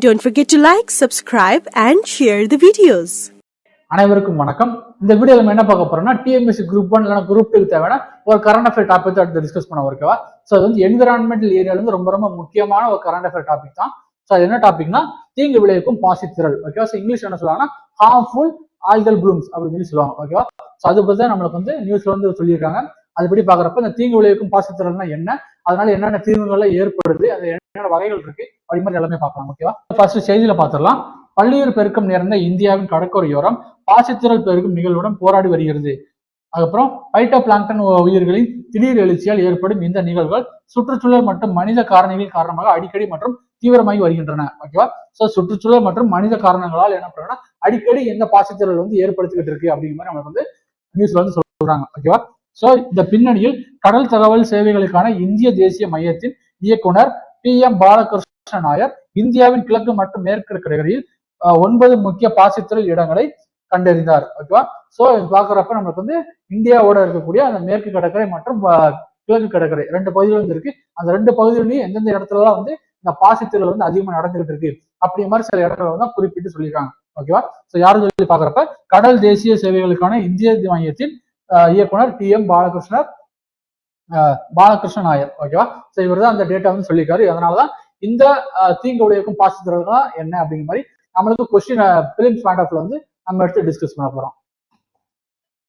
Don't forget to like, subscribe and share the videos. அனைவருக்கும் வணக்கம். இந்த வீடியோல நம்ம என்ன பார்க்க போறோம்னா டிஎன்பிஎஸ்சி குரூப் 1 இல்லனா குரூப் 2 க்கு தேவையான ஒரு கரண்ட் அஃபேர் டாபிக் எடுத்து டிஸ்கஸ் பண்ண ஓகேவா. சோ அது வந்து என்விரான்மெண்டல் ஏரியால இருந்து ரொம்ப முக்கியமான ஒரு கரண்ட் அஃபேர் டாபிக் தான். சோ அது என்ன டாபிக்னா தீங்கு விளைவிக்கும் பாசித்திரள் ஓகேவா. சோ இங்கிலீஷ் என்ன சொல்றாங்கன்னா harmful algal blooms அப்படின்னு சொல்லி சொல்லுவாங்க ஓகேவா. சோ அது பத்தி தான் நம்மளுக்கு வந்து நியூஸ்ல வந்து சொல்லியிருக்காங்க. அதுபடி பாக்குறப்ப இந்த தீங்கு விளைவிக்கும் பாசித்திரள்னா என்ன, அதனால என்னென்ன தீங்குகள் ஏற்படுது, அது என்னென்ன வகைகள் இருக்கு அப்படி மாதிரி எல்லாமே பார்க்கலாம் ஓகேவா. ஃபர்ஸ்ட் செய்தியில பாத்துடலாம். பல்லுயிர் பெருக்கம் நிறைந்த இந்தியாவின் கடற்கரையோரம் பாசித்திரள் பெருக்கும் நிகழ்வுடன் போராடி வருகிறது. அதுக்கப்புறம் பைட்டோ பிளாங்டன் உயிர்களின் திடீர் எழுச்சியால் ஏற்படும் இந்த நிகழ்வுகள் சுற்றுச்சூழல் மற்றும் மனித காரணிகள் காரணமாக அடிக்கடி மற்றும் தீவிரமாகி வருகின்றன ஓகேவா. சோ சுற்றுச்சூழல் மற்றும் மனித காரணங்களால் என்ன பண்றோம்னா அடிக்கடி எந்த பாசித்திரள் வந்து ஏற்படுத்திக்கிட்டு இருக்கு அப்படிங்கிற மாதிரி நமக்கு வந்து நியூஸ்ல வந்து சொல்றாங்க ஓகேவா. சோ இந்த பின்னணியில் கடல் தகவல் சேவைகளுக்கான இந்திய தேசிய மையத்தின் இயக்குனர் PM பாலகிருஷ்ண நாயர் இந்தியாவின் கிழக்கு மற்றும் மேற்கு கடற்கரையில் 9 முக்கிய பாசித்திரள் இடங்களை கண்டறிந்தார் ஓகேவா. சோ இது பாக்குறப்ப நமக்கு வந்து இந்தியாவோட இருக்கக்கூடிய அந்த மேற்கு கடற்கரை மற்றும் கிழக்கு கடற்கரை ரெண்டு பகுதிகள் வந்து இருக்கு. அந்த ரெண்டு பகுதிகளையும் எந்தெந்த இடத்துலலாம் வந்து இந்த பாசித்திரள் வந்து அதிகமா நடந்துகிட்டு இருக்கு அப்படி மாதிரி சில இடங்களை வந்து குறிப்பிட்டு சொல்லியிருக்காங்க ஓகேவா. சோ யாரும் சொல்லி பாக்குறப்ப கடல் தேசிய சேவைகளுக்கான இந்திய மையத்தின் இயக்குனர் PM பாலகிருஷ்ண நாயர் ஓகேவா. சோ இவர் தான் அந்த டேட்டா வந்து சொல்லியிருக்காரு. அதனாலதான் இந்த தீங்கு விளைவிக்கும் பாசித்திரள்னா என்ன அப்படிங்கிற மாதிரி நம்மளுக்கு கொஸ்டின் பிலிம்ஸ் பாயிண்ட் ஆஃப்ல வந்து நம்ம எடுத்து டிஸ்கஸ் பண்ண போறோம்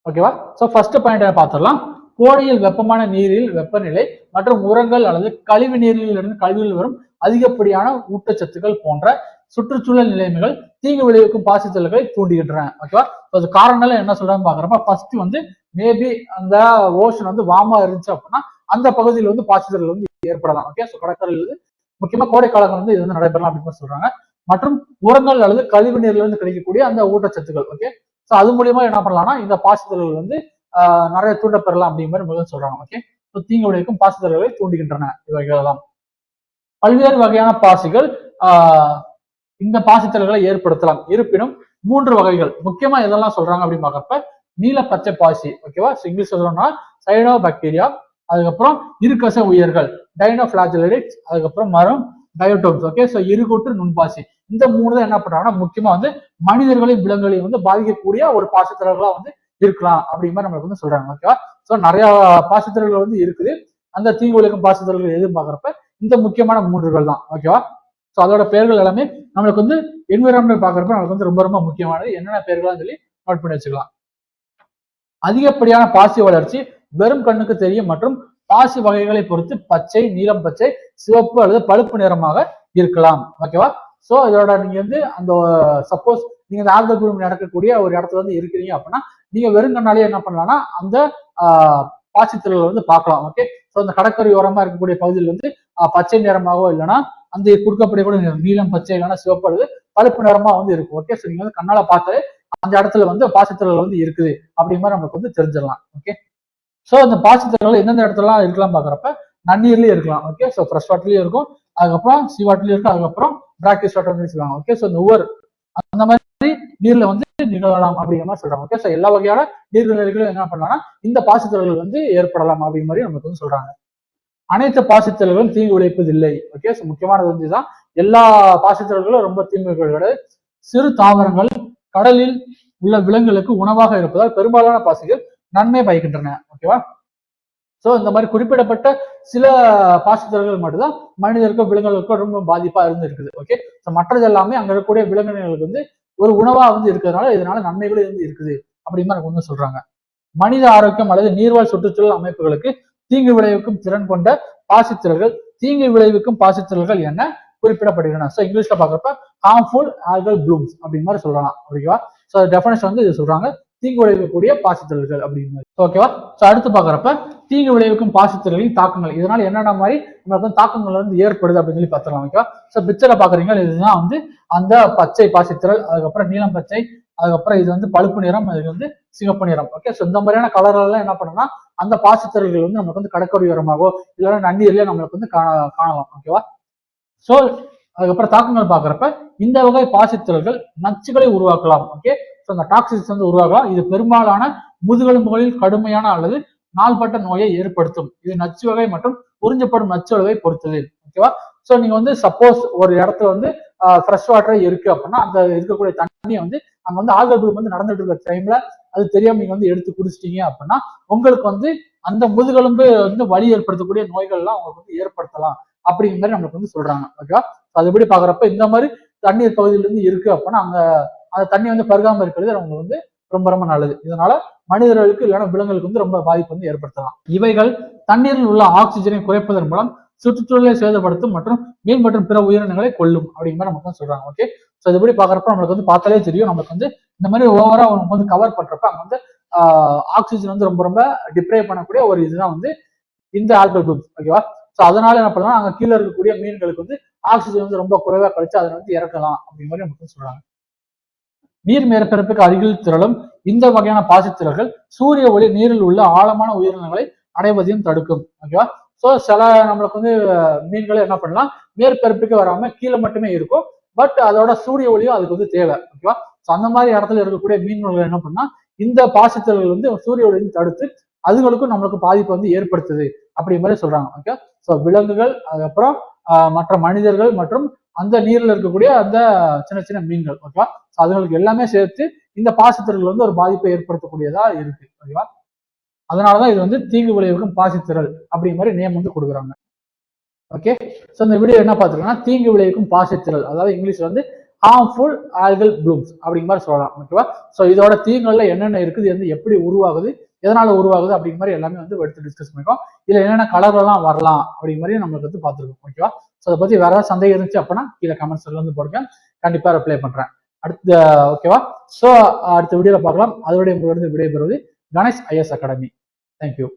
ஓகேவா. சோ ஃபர்ஸ்ட் பாயிண்ட் பார்த்துடலாம். கோடையில் வெப்பமான நீரில் வெப்பநிலை மற்றும் உரங்கள் அல்லது கழிவு நீரில் இருந்து கழிவுகள் வரும் அதிகப்படியான ஊட்டச்சத்துக்கள் போன்ற சுற்றுச்சூழல் நிலைமைகள் தீங்கு விளைவிக்கும் பாசித்திரள்களை தூண்டுகின்றன ஓகேவா. அது காரணங்கள் என்ன சொல்றாங்க பாக்குறப்ப ஃபர்ஸ்ட் வந்து மேபி அந்த ஓஷன் வந்து வார்மா இருந்துச்சு அப்படின்னா அந்த பகுதியில் வந்து பாசித்திரள் வந்து ஏற்படலாம் ஓகே. ஸோ கடற்கரையில் வந்து முக்கியமா கோடை காலங்கள் வந்து இது வந்து நடைபெறலாம் அப்படின்னு சொல்றாங்க. மற்றும் உரங்கள் அல்லது கழிவு நீர்ல இருந்து கிடைக்கக்கூடிய அந்த ஊட்டச்சத்துக்கள் ஓகே. ஸோ அது மூலியமா என்ன பண்ணலாம்னா இந்த பாசித்திரள்கள் வந்து நிறைய தூண்டப்பெறலாம் அப்படிங்கிற மாதிரி சொல்றாங்க ஓகே. ஸோ தீங்கு விளைவிக்கும் பாசித்திரள்களை தூண்டுகின்றன இவைகள் தான். பல்வேறு வகையான பாசிகள் இந்த பாசித்திரள்களை ஏற்படுத்தலாம். இருப்பினும் 3 வகைகள் முக்கியமா எதெல்லாம் சொல்றாங்க அப்படின்னு பாக்குறப்ப நீல பச்சை பாசி ஓகேவா. இங்கிலீஷ் சொல்றோம்னா சைனோ பாக்டீரியா, அதுக்கப்புறம் இருக்கச உயிர்கள் டைனோஃபிளாஜெல்லரிட்ஸ், அதுக்கப்புறம் மரம் டயோட்டோம்ஸ் ஓகே. ஸோ இருகூற்று நுண்பாசி இந்த 3 தான் என்ன பண்றாங்கன்னா முக்கியமா வந்து மனிதர்களையும் விலங்குகளையும் வந்து பாதிக்கக்கூடிய ஒரு பாசித்திரங்களா வந்து இருக்கலாம் அப்படிங்கிற மாதிரி நம்மளுக்கு வந்து சொல்றாங்க ஓகேவா. ஸோ நிறைய பாசித்திரங்கள் வந்து இருக்குது. அந்த தீங்கு விளைவிக்கும் பாசித்திரங்கள் எதுவும் பாக்குறப்ப இந்த முக்கியமான 3 தான் ஓகேவா. ஸோ அதோட பெயர்கள் எல்லாமே நம்மளுக்கு வந்து என்விரான்மெண்ட் பாக்குறப்ப நம்மளுக்கு வந்து ரொம்ப முக்கியமானது. என்னென்ன பெயர்கள்னு சொல்லி நோட் பண்ணி வச்சுக்கலாம். அதிகப்படியான பாசி வளர்ச்சி வெறும் கண்ணுக்கு தெரியும் மற்றும் பாசி வகைகளை பொறுத்து பச்சை, நீலம் பச்சை, சிவப்பு அல்லது பழுப்பு நிறமாக இருக்கலாம் ஓகேவா. சோ இதோட நீங்க வந்து அந்த சப்போஸ் நீங்க இந்த ஆல்கல் ப்ளூம் நடக்கக்கூடிய ஒரு இடத்துல வந்து இருக்கிறீங்க அப்படின்னா நீங்க வெறும் கண்ணாலேயே என்ன பண்ணலாம்னா அந்த பாசித்திரள்களை வந்து பார்க்கலாம் ஓகே. ஸோ அந்த கடற்கரை ஓரமா இருக்கக்கூடிய பகுதியில் வந்து பச்சை நிறமாகவோ இல்லைன்னா அந்த கொடுக்கப்படக்கூடிய நீலம் பச்சை இல்லைன்னா சிவப்பு அல்லது பழுப்பு நிறமா வந்து இருக்கும் ஓகே. ஸோ நீங்க வந்து கண்ணால பார்த்தாலே அந்த இடத்துல வந்து பாசித்திரள்கள் வந்து இருக்குது அப்படிங்கிற மாதிரி நம்மளுக்கு வந்து தெரிஞ்சிடலாம் ஓகே. ஸோ அந்த பாசித்திரள்கள் எந்தெந்த இடத்துலலாம் இருக்கலாம் பாக்குறப்ப நன்னீர்லயே இருக்கலாம் ஓகே. ஸோ ஃப்ரெஷ் வாட்டர்லயும் இருக்கும், அதுக்கப்புறம் சி வாட்டர்லயும் இருக்கும், அதுக்கப்புறம் பிராக்டிஸ் வாட்டர் சொல்லுவாங்க ஓகே. ஸோ இந்த உவர் அந்த மாதிரி நீர்ல வந்து நிகழலாம் அப்படிங்கிற மாதிரி சொல்றாங்க ஓகே. ஸோ எல்லா வகையான நீர்நிலைகளும் என்ன பண்ணலாம்னா இந்த பாசித்திரள்கள் வந்து ஏற்படலாம் அப்படிங்கிற மாதிரி நமக்கு வந்து சொல்றாங்க. அனைத்து பாசித்திரள்களும் தீங்கு விளைவிப்பதில்லை ஓகே. ஸோ முக்கியமானது வந்து தான் எல்லா பாசித்திரள்களும் ரொம்ப தீங்கு கிடையாது. சிறு தாவரங்கள் கடலில் உள்ள விலங்குகளுக்கு உணவாக இருப்பதால் பெரும்பாலான பாசிகள் நன்மை பயக்கின்றன ஓகேவா. சோ இந்த மாதிரி குறிப்பிடப்பட்ட சில பாசித்திரள்கள் மட்டும்தான் மனிதருக்கும் விலங்குகளுக்கும் ரொம்ப பாதிப்பா இருந்து இருக்குது ஓகே. ஸோ மற்றது எல்லாமே அங்க இருக்கக்கூடிய விலங்கினங்களுக்கு வந்து ஒரு உணவா வந்து இருக்கிறதுனால இதனால நன்மைகளும் இருந்து இருக்குது அப்படின்னு எனக்கு வந்து சொல்றாங்க. மனித ஆரோக்கியம் அல்லது நீர்வாழ் சுற்றுச்சூழல் அமைப்புகளுக்கு தீங்கு விளைவிக்கும் திறன் கொண்ட பாசித்திரள்கள் தீங்கு விளைவிக்கும் பாசித்திரள்கள் என்ன குறிப்பிடப்படுகின்றன. ஸோ இங்கிலீஷ்ல பாக்குறப்ப harmful algal blooms அப்படிங்கிற மாதிரி சொல்றாங்க ஓகேவா. ஸோ டெஃபினேஷன் வந்து இது சொல்றாங்க தீங்கு விளைவிக்கக்கூடிய பாசித்திரள்கள் அப்படிங்கிற ஓகேவா. ஸோ அடுத்து பாக்குறப்ப தீங்கு விளைவிக்கும் பாசித்திரளின் தாக்கங்கள் இதனால என்னென்ன மாதிரி நம்மளுக்கு வந்து தாக்கங்கள் வந்து ஏற்படுது அப்படின்னு சொல்லி பார்த்துக்கலாம் ஓகேவா. ஸோ பிக்சர்ல பாக்குறீங்க இதுதான் வந்து அந்த பச்சை பாசித்திரள், அதுக்கப்புறம் நீலம் பச்சை, அதுக்கப்புறம் இது வந்து பழுப்பு நிறம், இது வந்து சிவப்பு நிறம் ஓகே. ஸோ இந்த மாதிரியான கலர்கள் எல்லாம் என்ன பண்ணணும்னா அந்த பாசித்திரள்கள் வந்து நமக்கு வந்து கடற்கரையோரமாகவோ இல்லைன்னா நன்னீர்லயே நம்மளுக்கு வந்து காணலாம் ஓகேவா. சோ அதுக்கப்புறம் தாக்கங்கள் பாக்குறப்ப இந்த வகை பாசித்திரள்கள் நச்சுகளை உருவாக்கலாம் ஓகே. ஸோ அந்த டாக்ஸிக்ஸ் வந்து உருவாகலாம். இது பெரும்பாலான முதுகெலும்புகளில் கடுமையான அல்லது நாள்பட்ட நோயை ஏற்படுத்தும். இது நச்சு வகை மற்றும் உறிஞ்சப்படும் நச்சு அளவை பொறுத்தது ஓகேவா. ஸோ நீங்க வந்து சப்போஸ் ஒரு இடத்துல வந்து ஃப்ரெஷ் வாட்டரே இருக்கு அப்படின்னா அந்த இருக்கக்கூடிய தண்ணியை வந்து அங்க வந்து ஆல்கல் ப்ளூம் வந்து நடந்துட்டு இருக்கிற டைம்ல அது தெரியாம நீங்க வந்து எடுத்து குடிச்சிட்டீங்க அப்படின்னா உங்களுக்கு வந்து அந்த முதுகெலும்பு வந்து வலி ஏற்படுத்தக்கூடிய நோய்கள்லாம் உங்களுக்கு வந்து ஏற்படுத்தலாம் அப்படிங்கிற மாதிரி நம்மளுக்கு வந்து சொல்றாங்க. ஓகேவா? அதுபடி பாக்குறப்ப இந்த மாதிரி தண்ணீர் பகுதியில இருந்து இருக்கு அப்படின்னா அங்க அந்த தண்ணி வந்து பருகாம இருக்கிறது அவங்க வந்து ரொம்ப ரொம்ப நல்லது. இதனால மனிதர்களுக்கு இல்லைன்னா விலங்குகளுக்கு வந்து ரொம்ப பாதிப்பு வந்து ஏற்படுத்தலாம். இவைகள் தண்ணீரில் உள்ள ஆக்சிஜனை குறைப்பதன் மூலம் சுற்றுச்சூழலை சேதப்படுத்தும் மற்றும் மீன் மற்றும் பிற உயிரினங்களை கொல்லும் அப்படிங்கிற மாதிரி நமக்கு சொல்றாங்க. ஓகே, ஸோ இதுபடி பாக்குறப்ப நம்மளுக்கு வந்து பார்த்தாலே தெரியும் நமக்கு வந்து இந்த மாதிரி ஓவரா வந்து கவர் பண்றப்ப அங்க வந்து ஆக்சிஜன் வந்து ரொம்ப ரொம்ப டிப்ரைவ் பண்ணக்கூடிய ஒரு இதுதான் வந்து இந்த ஆல்கல் ப்ளூம்ஸ். ஓகேவா? ஸோ அதனால என்ன பண்ணலாம், அங்க கீழே இருக்கக்கூடிய மீன்களுக்கு வந்து ஆக்சிஜன் வந்து ரொம்ப குறைவா கழிச்சு அதை வந்து இறக்கலாம் அப்படிங்கிற மாதிரி நமக்கு சொல்றாங்க. நீர் மேற்பரப்புக்கு அருகில் திரளும் இந்த வகையான பாசித்திரள்கள் சூரிய ஒளி நீரில் உள்ள ஆழமான உயிரினங்களை அடைவதையும் தடுக்கும். ஓகேவா? ஸோ சில நம்மளுக்கு வந்து மீன்களை என்ன பண்ணலாம், மேற்பரப்புக்கு வராம கீழே மட்டுமே இருக்கும், பட் அதோட சூரிய ஒளியும் அதுக்கு வந்து தேவை. ஓகேவா? ஸோ அந்த மாதிரி இடத்துல இருக்கக்கூடிய மீன்கள் என்ன பண்ணா இந்த பாசித்திரள்கள் வந்து சூரிய ஒளியும் தடுத்து அதுகளுக்கும் நம்மளுக்கு பாதிப்பு வந்து ஏற்படுத்துது அப்படி மாதிரி சொல்றாங்க. ஓகே, ஸோ விலங்குகள், அதுக்கப்புறம் மற்ற மனிதர்கள் மற்றும் அந்த நீரில் இருக்கக்கூடிய அந்த சின்ன சின்ன மீன்கள், ஓகேவா? அதுங்களுக்கு எல்லாமே சேர்த்து இந்த பாசித்திரல் வந்து ஒரு பாதிப்பை ஏற்படுத்தக்கூடியதா இருக்கு. ஓகேவா? அதனாலதான் இது வந்து தீங்கு விளைவிக்கும் பாசித்திரல் அப்படிங்கிற மாதிரி நேம் வந்து கொடுக்குறாங்க. ஓகே, ஸோ இந்த வீடியோ என்ன பார்த்துருக்கோம்னா தீங்கு விளைவிக்கும் பாசித்திரல், அதாவது இங்கிலீஷ்ல வந்து ஹார்ம்ஃபுல் ஆல்கல் ப்ளூம்ஸ் அப்படிங்கிற மாதிரி சொல்லலாம். ஓகேவா? ஸோ இதோட தீங்குகள்ல என்னென்ன இருக்குது, வந்து எப்படி உருவாகுது, எதனால உருவாகுது அப்படிங்கிற மாதிரி எல்லாமே வந்து எடுத்து டிஸ்கஸ் பண்ணிருக்கோம். இதுல என்னென்ன கலர்லாம் வரலாம் அப்படிங்கிற மாதிரி நம்மளுக்கு வந்து பார்த்துருக்கோம். ஓகேவா? ஸோ அதை பத்தி வேற ஏதாவது சந்தேகம் இருந்துச்சு அப்படின்னா கீழே கமெண்ட்ஸ்ல வந்து போடுங்க, கண்டிப்பா ரிப்ளை பண்றேன். அடுத்த ஓகேவா? ஸோ அடுத்த வீடியோல பார்க்கலாம். அதோடைய உங்களிடம் விடைபெறுவது கணேஷ் ஐஎஸ் அகாடமி. தேங்க்யூ.